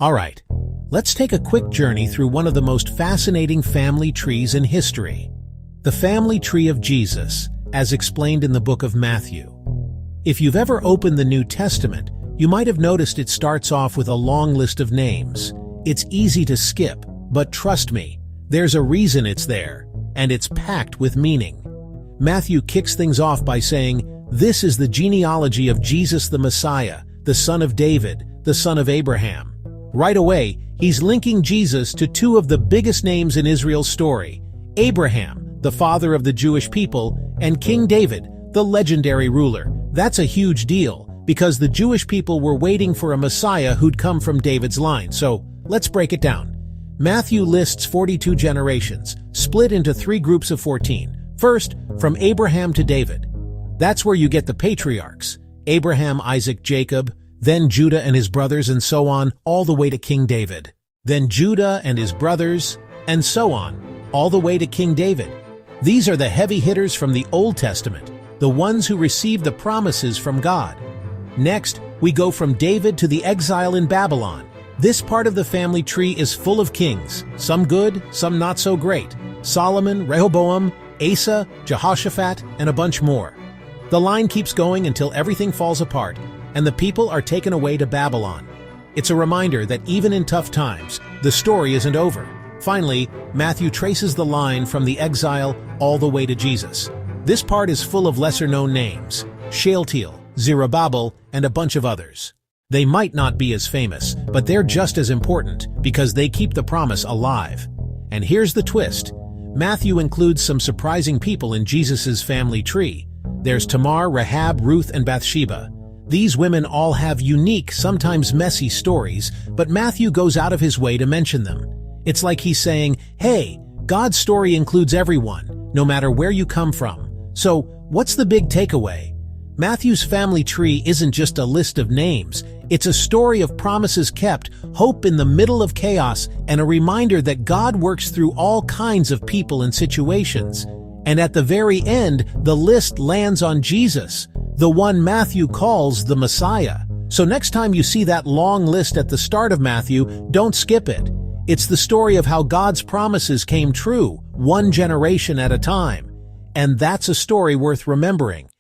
Alright, let's take a quick journey through one of the most fascinating family trees in history. The family tree of Jesus, as explained in the book of Matthew. If you've ever opened the New Testament, you might have noticed it starts off with a long list of names. It's easy to skip, but trust me, there's a reason it's there, and it's packed with meaning. Matthew kicks things off by saying, "This is the genealogy of Jesus the Messiah, the son of David, the son of Abraham." Right away, he's linking Jesus to two of the biggest names in Israel's story: Abraham, the father of the Jewish people, and King David, the legendary ruler. That's a huge deal, because the Jewish people were waiting for a Messiah who'd come from David's line. So, let's break it down. Matthew lists 42 generations, split into three groups of 14. First, from Abraham to David. That's where you get the patriarchs: Abraham, Isaac, Jacob, then Judah and his brothers, and so on, all the way to King David. Then Judah and his brothers, and so on, all the way to King David. These are the heavy hitters from the Old Testament, the ones who received the promises from God. Next, we go from David to the exile in Babylon. This part of the family tree is full of kings, some good, some not so great: Solomon, Rehoboam, Asa, Jehoshaphat, and a bunch more. The line keeps going until everything falls apart, and the people are taken away to Babylon. It's a reminder that even in tough times, the story isn't over. Finally, Matthew traces the line from the exile all the way to Jesus. This part is full of lesser-known names: Shealtiel, Zerubbabel, and a bunch of others. They might not be as famous, but they're just as important because they keep the promise alive. And here's the twist. Matthew includes some surprising people in Jesus' family tree. There's Tamar, Rahab, Ruth, and Bathsheba. These women all have unique, sometimes messy stories, but Matthew goes out of his way to mention them. It's like he's saying, hey, God's story includes everyone, no matter where you come from. So, what's the big takeaway? Matthew's family tree isn't just a list of names. It's a story of promises kept, hope in the middle of chaos, and a reminder that God works through all kinds of people and situations. And at the very end, the list lands on Jesus, the one Matthew calls the Messiah. So next time you see that long list at the start of Matthew, don't skip it. It's the story of how God's promises came true, one generation at a time. And that's a story worth remembering.